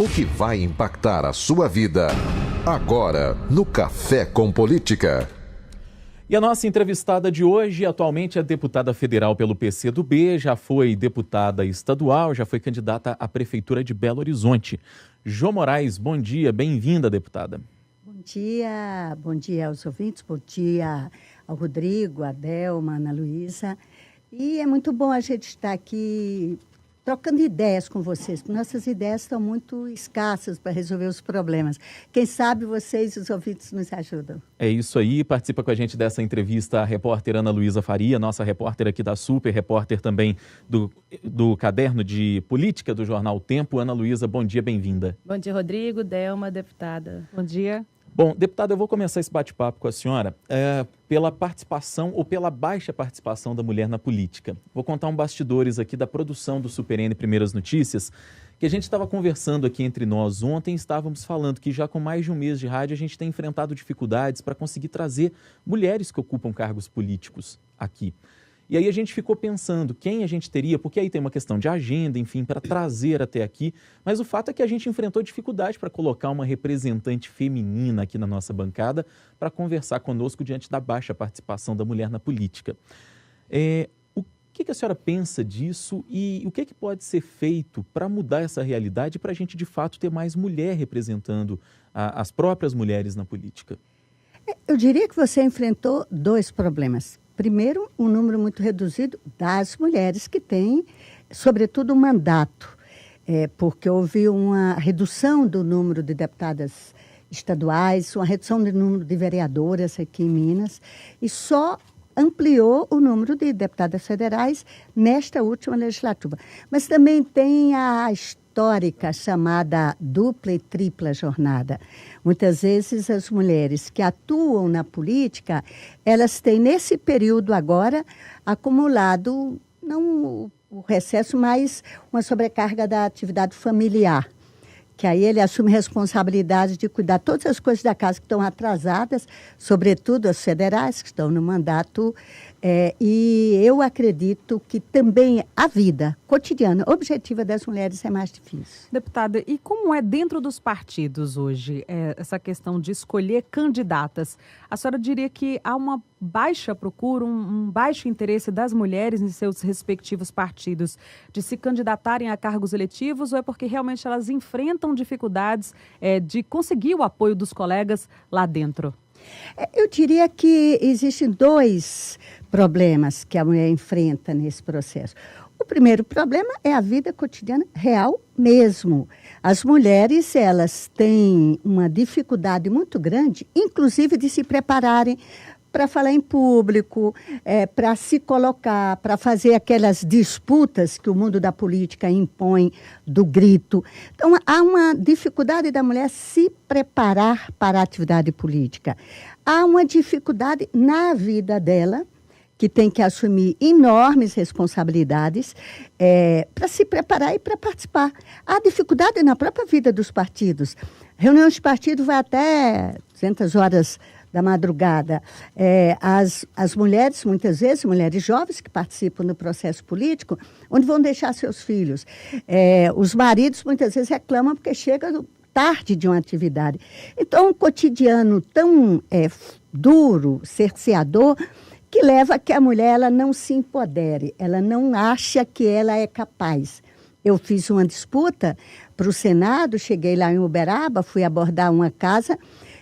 O que vai impactar a sua vida. Agora, no Café com Política. E a nossa entrevistada de hoje, atualmente é deputada federal pelo PCdoB, já foi deputada estadual, já foi candidata à Prefeitura de Belo Horizonte. Jô Moraes, bom dia, bem-vinda, deputada. Bom dia aos ouvintes, bom dia ao Rodrigo, a Delma, a Ana Luísa. E é muito bom a gente estar aqui trocando ideias com vocês, porque nossas ideias estão muito escassas para resolver os problemas. Quem sabe vocês, os ouvintes, nos ajudam. É isso aí, participa com a gente dessa entrevista a repórter Ana Luísa Faria, nossa repórter aqui da Super, repórter também do Caderno de Política do Jornal O Tempo. Ana Luísa, bom dia, bem-vinda. Bom dia, Rodrigo, Delma, deputada. Bom dia. Bom, deputada, eu vou começar esse bate-papo com a senhora pela participação ou pela baixa participação da mulher na política. Vou contar um bastidores aqui da produção do Super N Primeiras Notícias, que a gente estava conversando aqui entre nós ontem, estávamos falando que já com mais de um mês de rádio a gente tem enfrentado dificuldades para conseguir trazer mulheres que ocupam cargos políticos aqui. E aí a gente ficou pensando quem a gente teria, porque aí tem uma questão de agenda, enfim, para trazer até aqui, mas o fato é que a gente enfrentou dificuldade para colocar uma representante feminina aqui na nossa bancada para conversar conosco diante da baixa participação da mulher na política. O que a senhora pensa disso e o que pode ser feito para mudar essa realidade para a gente, de fato, ter mais mulher representando as próprias mulheres na política? Eu diria que você enfrentou dois problemas. Primeiro, um número muito reduzido das mulheres que têm, sobretudo, um mandato, porque houve uma redução do número de deputadas estaduais, uma redução do número de vereadoras aqui em Minas, e só ampliou o número de deputadas federais nesta última legislatura. Mas também tem a histórica chamada dupla e tripla jornada. Muitas vezes as mulheres que atuam na política, elas têm nesse período agora acumulado, não o recesso, mas uma sobrecarga da atividade familiar, que aí ele assume responsabilidade de cuidar de todas as coisas da casa que estão atrasadas, sobretudo as federais que estão no mandato, e eu acredito que também a vida cotidiana, objetiva das mulheres é mais difícil. Deputada, e como é dentro dos partidos hoje essa questão de escolher candidatas? A senhora diria que há uma baixa procura, um baixo interesse das mulheres em seus respectivos partidos de se candidatarem a cargos eletivos, ou é porque realmente elas enfrentam dificuldades de conseguir o apoio dos colegas lá dentro? Eu diria que existem dois problemas que a mulher enfrenta nesse processo. O primeiro problema é a vida cotidiana real mesmo. As mulheres, elas têm uma dificuldade muito grande, inclusive de se prepararem para falar em público, para se colocar, para fazer aquelas disputas que o mundo da política impõe do grito. Então, há uma dificuldade da mulher se preparar para a atividade política. Há uma dificuldade na vida dela, que tem que assumir enormes responsabilidades para se preparar e para participar. Há dificuldade na própria vida dos partidos. Reuniões de partido vai até 200 horas da madrugada. As mulheres, muitas vezes, mulheres jovens que participam do processo político, onde vão deixar seus filhos. Os maridos, muitas vezes, reclamam porque chega tarde de uma atividade. Então, um cotidiano tão duro, cerceador, que leva a que a mulher ela não se empodere, ela não acha que ela é capaz. Eu fiz uma disputa para o Senado, cheguei lá em Uberaba, fui abordar uma casa,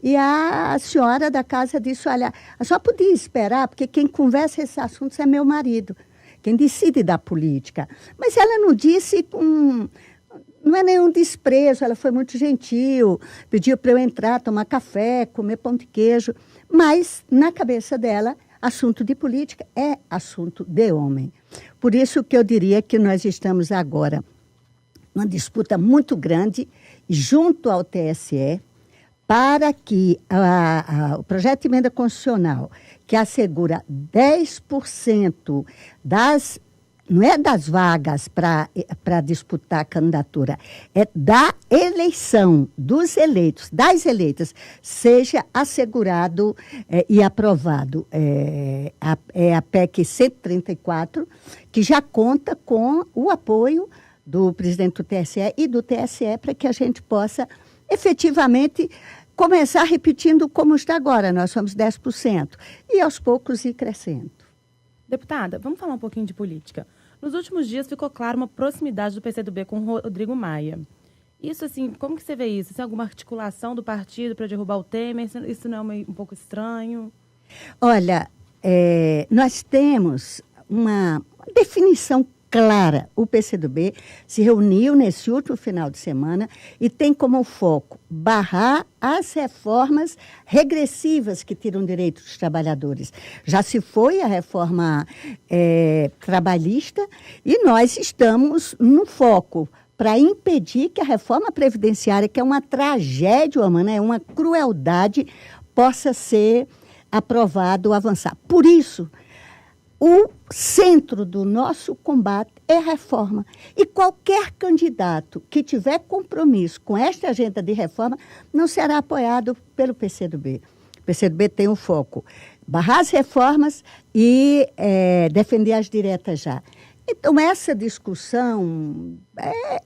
e a senhora da casa disse, olha, eu só podia esperar, porque quem conversa esses assuntos é meu marido, quem decide da política. Mas ela não disse não é nenhum desprezo, ela foi muito gentil, pediu para eu entrar, tomar café, comer pão de queijo, mas na cabeça dela, assunto de política é assunto de homem. Por isso que eu diria que nós estamos agora numa disputa muito grande junto ao TSE, para que o projeto de emenda constitucional, que assegura 10% não é das vagas para disputar a candidatura, é da eleição dos eleitos, das eleitas, seja assegurado e aprovado. É a PEC 134, que já conta com o apoio do presidente do TSE e do TSE para que a gente possa efetivamente começar repetindo como está agora, nós somos 10%, e aos poucos ir crescendo. Deputada, vamos falar um pouquinho de política. Nos últimos dias ficou clara uma proximidade do PCdoB com o Rodrigo Maia. Isso, assim, como que você vê isso? Tem alguma articulação do partido para derrubar o Temer? Isso não é um pouco estranho? Olha, nós temos uma definição clara. O PCdoB se reuniu nesse último final de semana e tem como foco barrar as reformas regressivas que tiram direitos dos trabalhadores. Já se foi a reforma trabalhista e nós estamos no foco para impedir que a reforma previdenciária, que é uma tragédia humana, é uma crueldade, possa ser aprovado ou avançar. Por isso, o centro do nosso combate é a reforma. E qualquer candidato que tiver compromisso com esta agenda de reforma não será apoiado pelo PCdoB. O PCdoB tem um foco: barrar as reformas e defender as diretas já. Então, essa discussão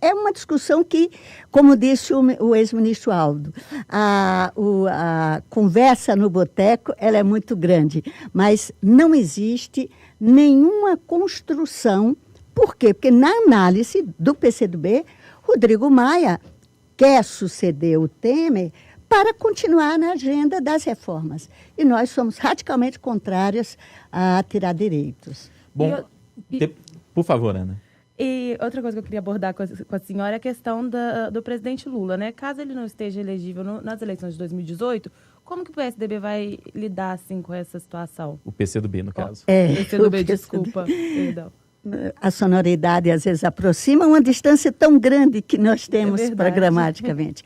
é uma discussão que, como disse o ex-ministro Aldo, a conversa no boteco ela é muito grande, mas não existe nenhuma construção. Por quê? Porque na análise do PCdoB, Rodrigo Maia quer suceder o Temer para continuar na agenda das reformas. E nós somos radicalmente contrárias a tirar direitos. Bom, por favor, Ana. E outra coisa que eu queria abordar com a senhora é a questão do presidente Lula, né? Caso ele não esteja elegível nas eleições de 2018, como que o PSDB vai lidar, assim, com essa situação? O PCdoB, no caso. PCdoB, desculpa. Perdão. A sonoridade, às vezes, aproxima uma distância tão grande que nós temos programaticamente.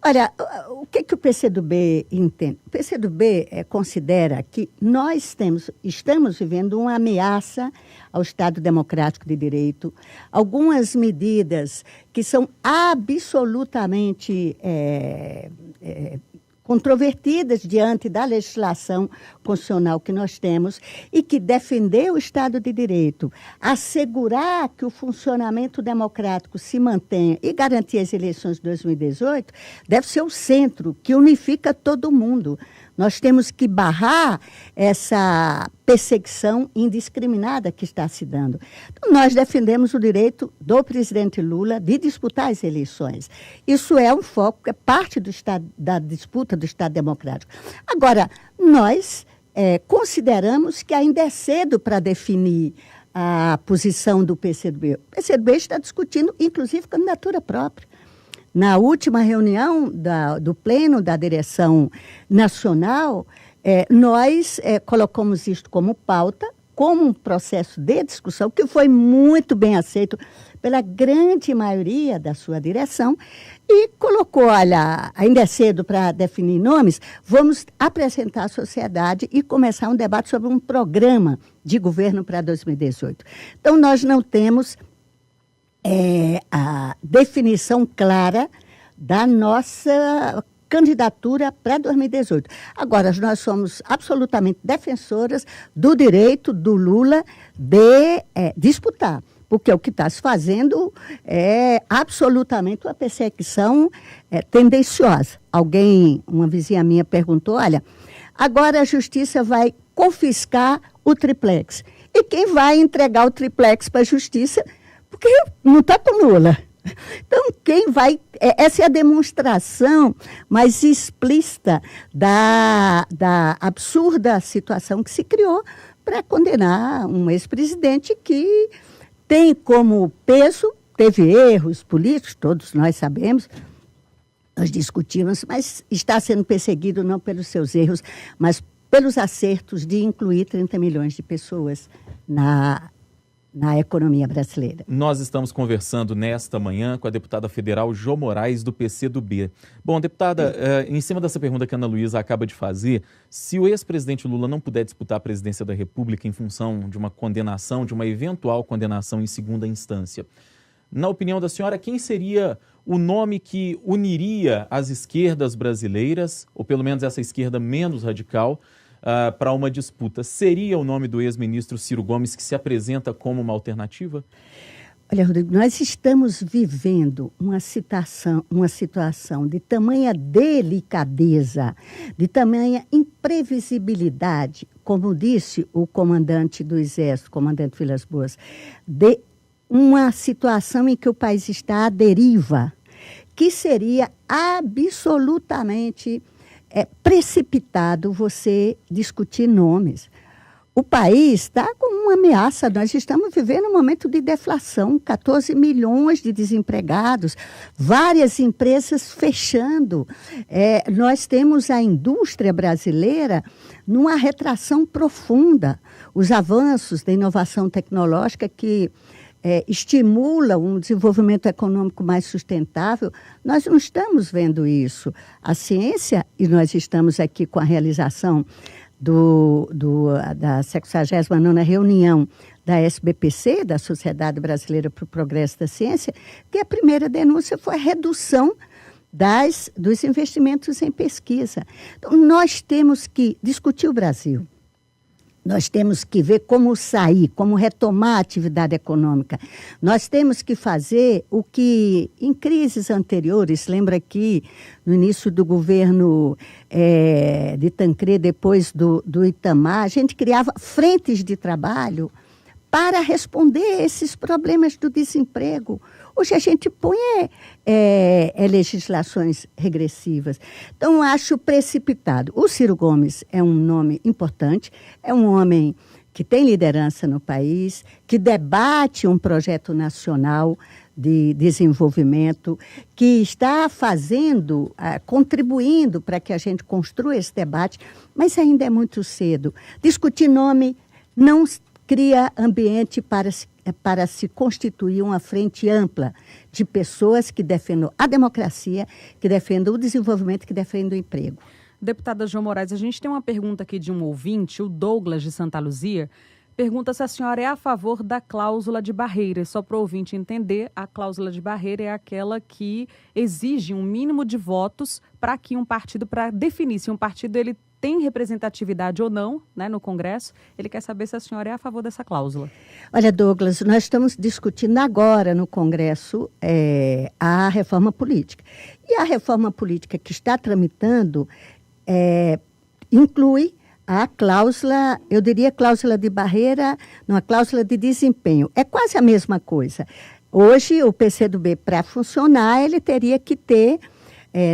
Olha, o que o PCdoB entende? O PCdoB considera que nós estamos vivendo uma ameaça ao Estado Democrático de Direito, algumas medidas que são absolutamente controvertidas diante da legislação constitucional que nós temos e que defender o Estado de Direito, assegurar que o funcionamento democrático se mantenha e garantir as eleições de 2018, deve ser o centro que unifica todo mundo. Nós temos que barrar essa perseguição indiscriminada que está se dando. Então, nós defendemos o direito do presidente Lula de disputar as eleições. Isso é um foco, é parte da disputa do Estado Democrático. Agora, nós consideramos que ainda é cedo para definir a posição do PCdoB. O PCdoB está discutindo, inclusive, candidatura própria. Na última reunião do Pleno da Direção Nacional, nós colocamos isto como pauta, como um processo de discussão, que foi muito bem aceito pela grande maioria da sua direção, e colocou, olha, ainda é cedo para definir nomes, vamos apresentar à sociedade e começar um debate sobre um programa de governo para 2018. Então, nós não temos a definição clara da nossa candidatura para 2018. Agora, nós somos absolutamente defensoras do direito do Lula de disputar, porque o que está se fazendo é absolutamente uma perseguição tendenciosa. Uma vizinha minha perguntou, olha, agora a justiça vai confiscar o triplex. E quem vai entregar o triplex para a justiça? Porque não está com Lula. Então, quem vai... Essa é a demonstração mais explícita da absurda situação que se criou para condenar um ex-presidente que tem como peso, teve erros políticos, todos nós sabemos, nós discutimos, mas está sendo perseguido não pelos seus erros, mas pelos acertos de incluir 30 milhões de pessoas na economia brasileira. Nós estamos conversando nesta manhã com a deputada federal Jo Moraes, do PCdoB. Bom, deputada, em cima dessa pergunta que a Ana Luísa acaba de fazer, se o ex-presidente Lula não puder disputar a presidência da República em função de uma condenação, de uma eventual condenação em segunda instância, na opinião da senhora, quem seria o nome que uniria as esquerdas brasileiras, ou pelo menos essa esquerda menos radical, para uma disputa? Seria o nome do ex-ministro Ciro Gomes, que se apresenta como uma alternativa? Olha, Rodrigo, nós estamos vivendo uma situação de tamanha delicadeza, de tamanha imprevisibilidade, como disse o comandante do Exército, comandante Vilas Boas, de uma situação em que o país está à deriva, que seria absolutamente precipitado você discutir nomes. O país está com uma ameaça, nós estamos vivendo um momento de deflação, 14 milhões de desempregados, várias empresas fechando. Nós temos a indústria brasileira numa retração profunda. Os avanços da inovação tecnológica que estimulam um desenvolvimento econômico mais sustentável, nós não estamos vendo isso. A ciência, e nós estamos aqui com a realização da 69ª reunião da SBPC, da Sociedade Brasileira para o Progresso da Ciência, que a primeira denúncia foi a redução dos investimentos em pesquisa. Então, nós temos que discutir o Brasil. Nós temos que ver como sair, como retomar a atividade econômica. Nós temos que fazer o que, em crises anteriores, lembra que no início do governo de Tancredo, depois do Itamar, a gente criava frentes de trabalho para responder esses problemas do desemprego. Hoje a gente põe legislações regressivas. Então, acho precipitado. O Ciro Gomes é um nome importante, é um homem que tem liderança no país, que debate um projeto nacional de desenvolvimento, que está contribuindo para que a gente construa esse debate, mas ainda é muito cedo. Discutir nome não cria ambiente para se constituir uma frente ampla de pessoas que defendam a democracia, que defendam o desenvolvimento, que defendam o emprego. Deputada João Moraes, a gente tem uma pergunta aqui de um ouvinte, o Douglas de Santa Luzia, pergunta se a senhora é a favor da cláusula de barreira. Só para o ouvinte entender, a cláusula de barreira é aquela que exige um mínimo de votos para que para definir se um partido ele tem representatividade ou não, né, no Congresso. Ele quer saber se a senhora é a favor dessa cláusula. Olha, Douglas, nós estamos discutindo agora no Congresso a reforma política. E a reforma política que está tramitando inclui a cláusula, eu diria cláusula de barreira, não, a cláusula de desempenho. É quase a mesma coisa. Hoje, o PCdoB, para funcionar, ele teria que ter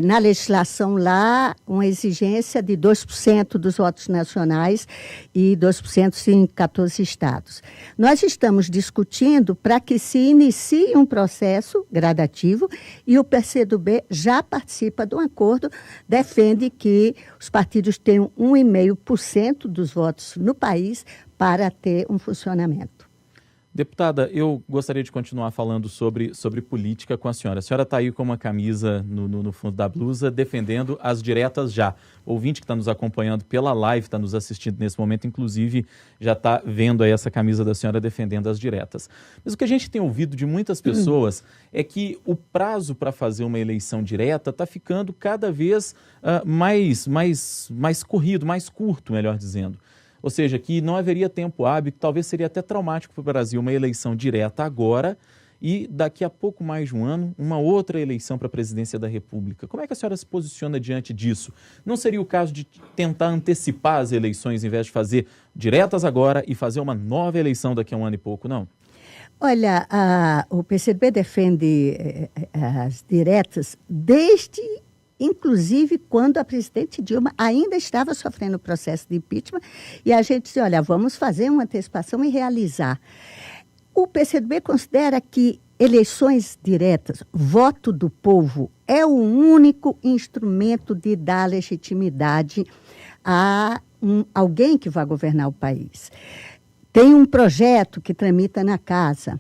na legislação lá, uma exigência de 2% dos votos nacionais e 2% em 14 estados. Nós estamos discutindo para que se inicie um processo gradativo e o PCdoB já participa de um acordo, defende que os partidos tenham 1,5% dos votos no país para ter um funcionamento. Deputada, eu gostaria de continuar falando sobre política com a senhora. A senhora está aí com uma camisa no fundo da blusa defendendo as diretas já. O ouvinte que está nos acompanhando pela live, está nos assistindo nesse momento, inclusive já está vendo aí essa camisa da senhora defendendo as diretas. Mas o que a gente tem ouvido de muitas pessoas é que o prazo para fazer uma eleição direta está ficando cada vez mais corrido, mais curto, melhor dizendo. Ou seja, que não haveria tempo hábil, que talvez seria até traumático para o Brasil uma eleição direta agora e daqui a pouco mais de um ano, uma outra eleição para a presidência da República. Como é que a senhora se posiciona diante disso? Não seria o caso de tentar antecipar as eleições em vez de fazer diretas agora e fazer uma nova eleição daqui a um ano e pouco, não? Olha, o PCdoB defende as diretas inclusive quando a presidente Dilma ainda estava sofrendo o processo de impeachment, e a gente disse, olha, vamos fazer uma antecipação e realizar. O PCdoB considera que eleições diretas, voto do povo, é o único instrumento de dar legitimidade a alguém que vai governar o país. Tem um projeto que tramita na casa,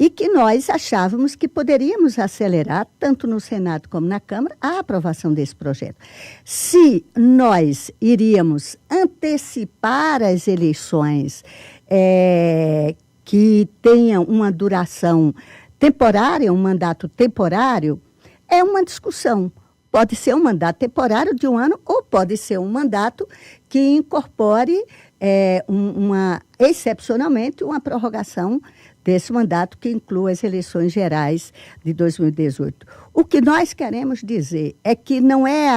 e que nós achávamos que poderíamos acelerar, tanto no Senado como na Câmara, a aprovação desse projeto. Se nós iríamos antecipar as eleições que tenham uma duração temporária, um mandato temporário, é uma discussão. Pode ser um mandato temporário de um ano ou pode ser um mandato que incorpore excepcionalmente uma prorrogação desse mandato, que inclui as eleições gerais de 2018. O que nós queremos dizer é que não é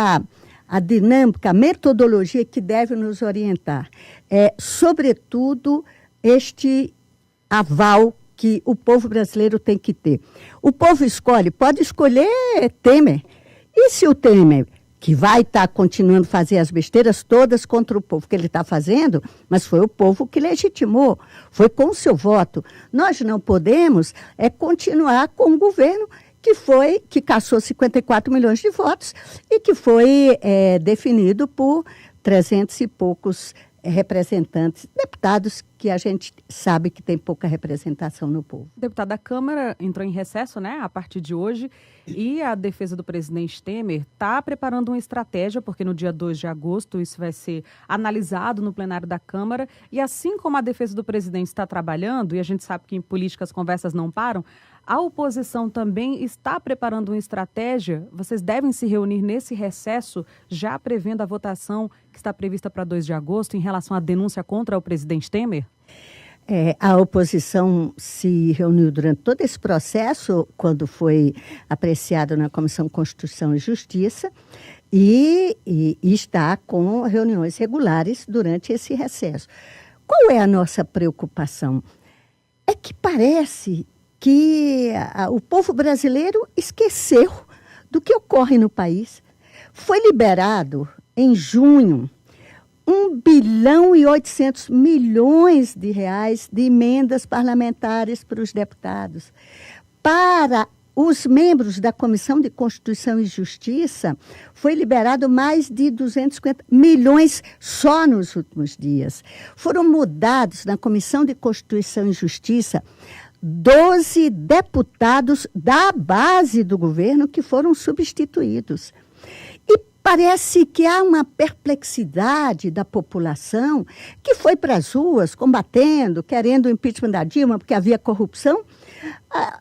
a dinâmica, a metodologia que deve nos orientar. É, sobretudo, este aval que o povo brasileiro tem que ter. O povo escolhe, pode escolher Temer. E se o Temer, que vai estar continuando a fazer as besteiras todas contra o povo que ele está fazendo, mas foi o povo que legitimou, foi com o seu voto. Nós não podemos continuar com um governo que caçou 54 milhões de votos e que foi definido por 300 e poucos representantes, deputados que a gente sabe que tem pouca representação no povo. O deputado da Câmara entrou em recesso, né, a partir de hoje, e a defesa do presidente Temer está preparando uma estratégia, porque no dia 2 de agosto isso vai ser analisado no plenário da Câmara, e assim como a defesa do presidente está trabalhando, e a gente sabe que em política as conversas não param, a oposição também está preparando uma estratégia. Vocês devem se reunir nesse recesso, já prevendo a votação que está prevista para 2 de agosto em relação à denúncia contra o presidente Temer? A oposição se reuniu durante todo esse processo, quando foi apreciado na Comissão Constituição e Justiça, e está com reuniões regulares durante esse recesso. Qual é a nossa preocupação? É que parece que o povo brasileiro esqueceu do que ocorre no país. Foi liberado, em junho, 1 bilhão e 800 milhões de reais de emendas parlamentares para os deputados. Para os membros da Comissão de Constituição e Justiça, foi liberado mais de 250 milhões só nos últimos dias. Foram mudados na Comissão de Constituição e Justiça 12 deputados da base do governo que foram substituídos. E parece que há uma perplexidade da população que foi para as ruas combatendo, querendo o impeachment da Dilma porque havia corrupção.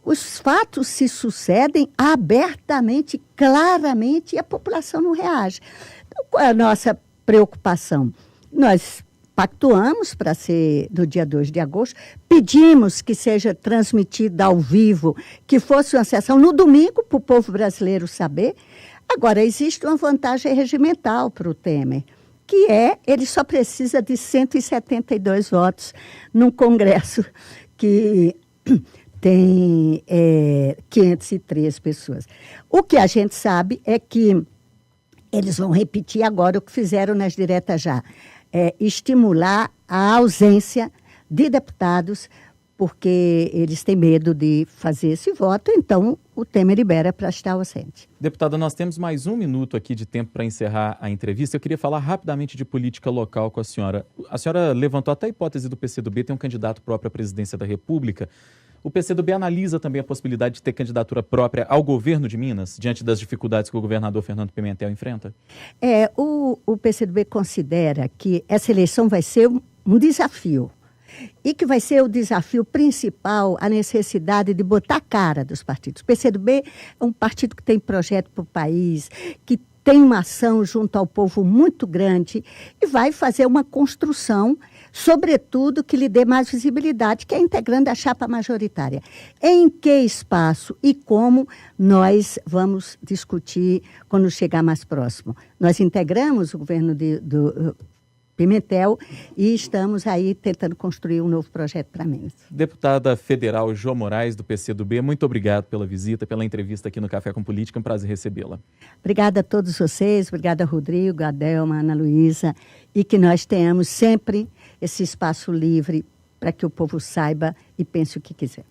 Os fatos se sucedem abertamente, claramente, e a população não reage. Então, qual é a nossa preocupação? Nós pactuamos para ser no dia 2 de agosto, pedimos que seja transmitida ao vivo, que fosse uma sessão no domingo, para o povo brasileiro saber. Agora, existe uma vantagem regimental para o Temer, que ele só precisa de 172 votos num Congresso que tem 503 pessoas. O que a gente sabe é que eles vão repetir agora o que fizeram nas diretas já. Estimular a ausência de deputados, porque eles têm medo de fazer esse voto, então o Temer libera para estar ausente. Deputada, nós temos mais 1 minuto aqui de tempo para encerrar a entrevista. Eu queria falar rapidamente de política local com a senhora. A senhora levantou até a hipótese do PCdoB ter um candidato próprio à presidência da República. O PCdoB analisa também a possibilidade de ter candidatura própria ao governo de Minas, diante das dificuldades que o governador Fernando Pimentel enfrenta? O PCdoB considera que essa eleição vai ser um desafio. E que vai ser o desafio principal, a necessidade de botar a cara dos partidos. O PCdoB é um partido que tem projeto para o país, que tem uma ação junto ao povo muito grande e vai fazer uma construção, sobretudo, que lhe dê mais visibilidade, que é integrando a chapa majoritária. Em que espaço e como nós vamos discutir quando chegar mais próximo? Nós integramos o governo do Pimentel e estamos aí tentando construir um novo projeto para Minas. Deputada federal Jo Moraes, do PCdoB, muito obrigado pela visita, pela entrevista aqui no Café com Política, é um prazer recebê-la. Obrigada a todos vocês, obrigada Rodrigo, Adelma, Ana Luísa, e que nós tenhamos sempre esse espaço livre para que o povo saiba e pense o que quiser.